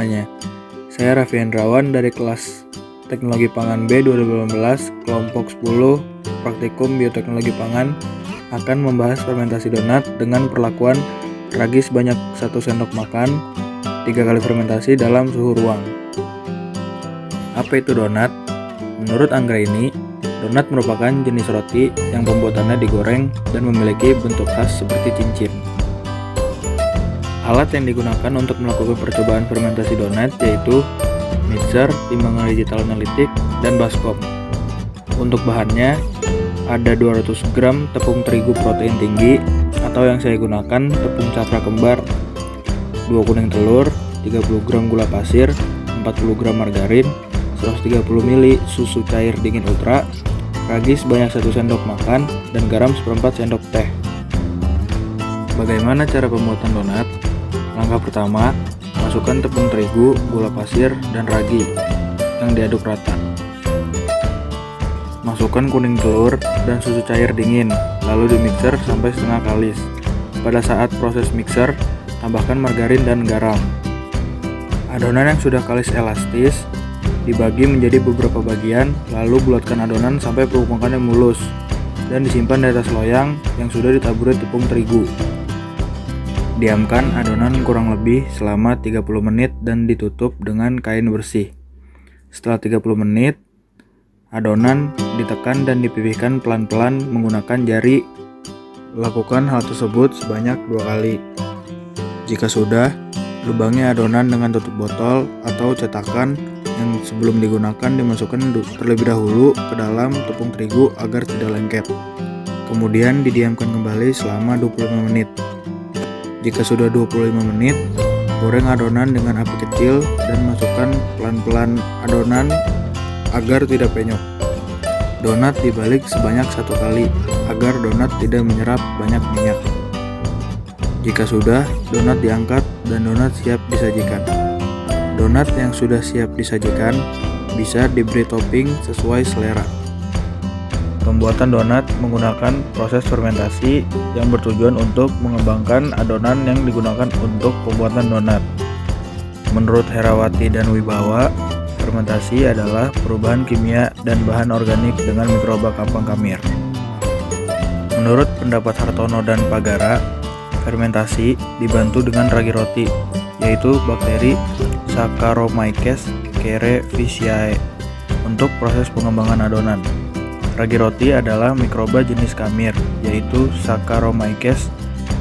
semuanya. Saya Raffi Hendrawan dari kelas Teknologi Pangan B 2018, kelompok 10, praktikum Bioteknologi Pangan, akan membahas fermentasi donat dengan perlakuan ragi sebanyak 1 sendok makan, 3 kali fermentasi dalam suhu ruang. Apa itu donat? Menurut Anggraini, donat merupakan jenis roti yang pembuatannya digoreng dan memiliki bentuk khas seperti cincin. Alat yang digunakan untuk melakukan percobaan fermentasi donat yaitu mixer, timbangan digital analitik, dan baskom. Untuk bahannya, ada 200 gram tepung terigu protein tinggi atau yang saya gunakan tepung cakra kembar, 2 kuning telur, 30 gram gula pasir, 40 gram margarin, 130 ml susu cair dingin ultra, ragi sebanyak 1 sendok makan, dan garam seperempat sendok teh. Bagaimana cara pembuatan donat? Langkah pertama, masukkan tepung terigu, gula pasir, dan ragi yang diaduk rata. Masukkan kuning telur dan susu cair dingin, lalu dimixer sampai setengah kalis. Pada saat proses mixer, tambahkan margarin dan garam. Adonan yang sudah kalis elastis dibagi menjadi beberapa bagian, lalu bulatkan adonan sampai permukaannya mulus dan disimpan di atas loyang yang sudah ditaburi tepung terigu. Diamkan adonan kurang lebih selama 30 menit dan ditutup dengan kain bersih. Setelah 30 menit, adonan ditekan dan dipipihkan pelan-pelan menggunakan jari. Lakukan hal tersebut sebanyak 2 kali. Jika sudah, lubangi adonan dengan tutup botol atau cetakan yang sebelum digunakan dimasukkan terlebih dahulu ke dalam tepung terigu agar tidak lengket. Kemudian didiamkan kembali selama 25 menit. Jika sudah 25 menit, goreng adonan dengan api kecil dan masukkan pelan-pelan adonan agar tidak penyok. Donat dibalik sebanyak 1 kali agar donat tidak menyerap banyak minyak. Jika sudah, donat diangkat dan donat siap disajikan. Donat yang sudah siap disajikan bisa diberi topping sesuai selera. Pembuatan donat menggunakan proses fermentasi yang bertujuan untuk mengembangkan adonan yang digunakan untuk pembuatan donat. Menurut Herawati dan Wibawa, fermentasi adalah perubahan kimia dan bahan organik dengan mikroba kapang kamir. Menurut pendapat Hartono dan Pagara, fermentasi dibantu dengan ragi roti, yaitu bakteri Saccharomyces cerevisiae untuk proses pengembangan adonan. Ragi roti adalah mikroba jenis kamir, yaitu Saccharomyces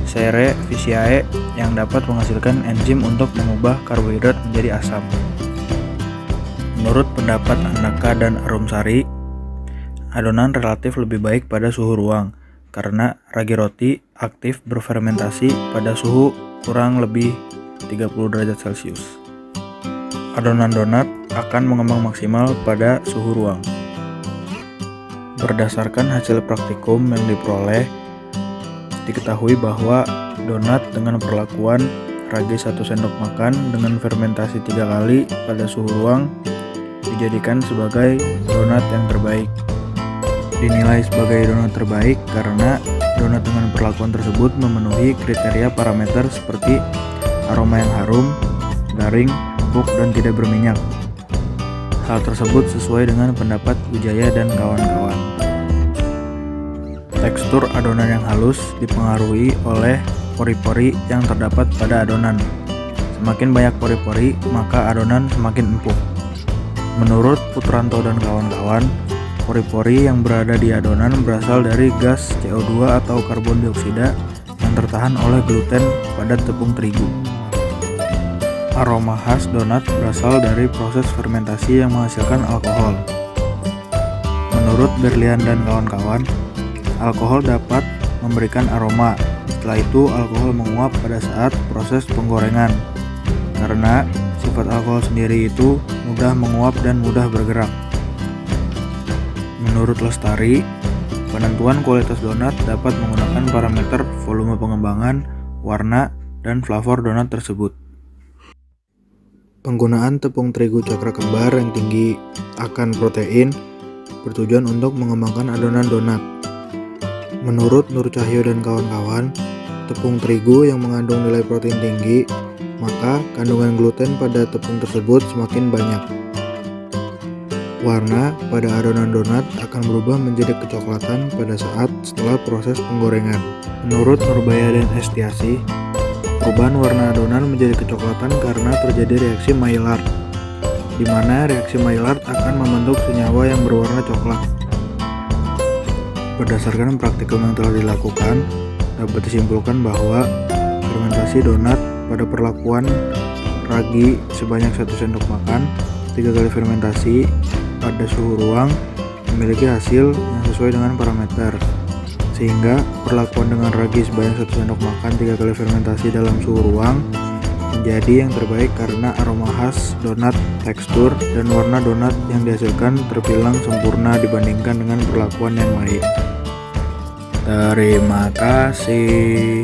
cerevisiae yang dapat menghasilkan enzim untuk mengubah karbohidrat menjadi asam. Menurut pendapat Andaka dan Arumsari, adonan relatif lebih baik pada suhu ruang karena ragi roti aktif berfermentasi pada suhu kurang lebih 30 derajat Celcius. Adonan donat akan mengembang maksimal pada suhu ruang. Berdasarkan hasil praktikum yang diperoleh, diketahui bahwa donat dengan perlakuan ragi 1 sendok makan dengan fermentasi 3 kali pada suhu ruang dijadikan sebagai donat yang terbaik. Dinilai sebagai donat terbaik karena donat dengan perlakuan tersebut memenuhi kriteria parameter seperti aroma yang harum, garing, empuk, dan tidak berminyak. Hal tersebut sesuai dengan pendapat Wijaya dan kawan-kawan. Tekstur adonan yang halus dipengaruhi oleh pori-pori yang terdapat pada adonan. Semakin banyak pori-pori, maka adonan semakin empuk. Menurut Putranto dan kawan-kawan, pori-pori yang berada di adonan berasal dari gas CO2 atau karbon dioksida yang tertahan oleh gluten pada tepung terigu. Aroma khas donat berasal dari proses fermentasi yang menghasilkan alkohol. Menurut Berlian dan kawan-kawan, alkohol dapat memberikan aroma. Setelah itu, alkohol menguap pada saat proses penggorengan. Karena sifat alkohol sendiri itu mudah menguap dan mudah bergerak. Menurut Lestari, penentuan kualitas donat dapat menggunakan parameter volume pengembangan, warna, dan flavor donat tersebut. Penggunaan tepung terigu cakra kembar yang tinggi akan protein bertujuan untuk mengembangkan adonan donat. Menurut Nur Cahyo dan kawan-kawan, tepung terigu yang mengandung nilai protein tinggi maka kandungan gluten pada tepung tersebut semakin banyak. Warna pada adonan donat akan berubah menjadi kecoklatan pada saat setelah proses penggorengan. Menurut Nurbaya dan Estiasi, perubahan warna adonan menjadi kecoklatan karena terjadi reaksi Maillard, di mana reaksi Maillard akan membentuk senyawa yang berwarna coklat. Berdasarkan praktikum yang telah dilakukan, dapat disimpulkan bahwa fermentasi donat pada perlakuan ragi sebanyak 1 sendok makan 3 kali fermentasi pada suhu ruang memiliki hasil yang sesuai dengan parameter, sehingga perlakuan dengan ragi sebanyak 1 sendok makan 3 kali fermentasi dalam suhu ruang menjadi yang terbaik karena aroma khas donat, tekstur, dan warna donat yang dihasilkan terbilang sempurna dibandingkan dengan perlakuan yang lain. Terima kasih.